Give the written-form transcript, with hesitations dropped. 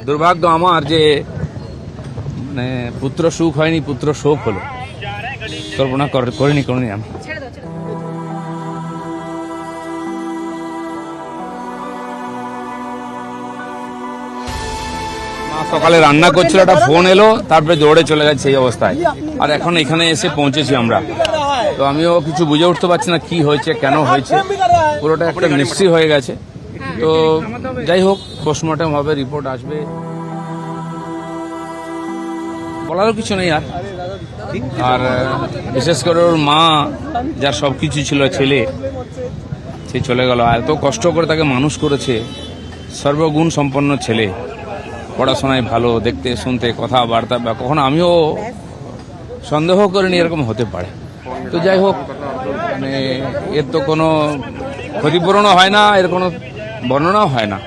দুর্ভাগ্য আমার যে মানে পুত্র সুখ হয়নি, পুত্র শোক হলো। কল্পনা করিনি আমি। সকালে রান্না করছিল, একটা ফোন এলো, তারপরে দৌড়ে চলে গেছে এই অবস্থায়। আর এখন এখানে এসে পৌঁছেছি আমরা। তো আমিও কিছু বুঝে উঠতে পারছি না কি হয়েছে, কেন হয়েছে, পুরোটা একটা মিস্ট্রি হয়ে গেছে। তো যাই হোক, পোস্টমর্টম হবে, রিপোর্ট আসবে, বলারও কিছু নেই আর। আর বিশেষ করে ওর মা, যার সবকিছু ছিল, ছেলে, সে চলে গেল। এত কষ্ট করে তাকে মানুষ করেছে, সর্বগুণ সম্পন্ন ছেলে, পড়াশোনায় ভালো, দেখতে শুনতে, কথাবার্তা, বা কখনো আমিও সন্দেহ করিনি এরকম হতে পারে। তো যাই হোক, মানে এর তো কোনো ক্ষতিপূরণও হয় না, এর কোনো বর্ণনাও হয় না।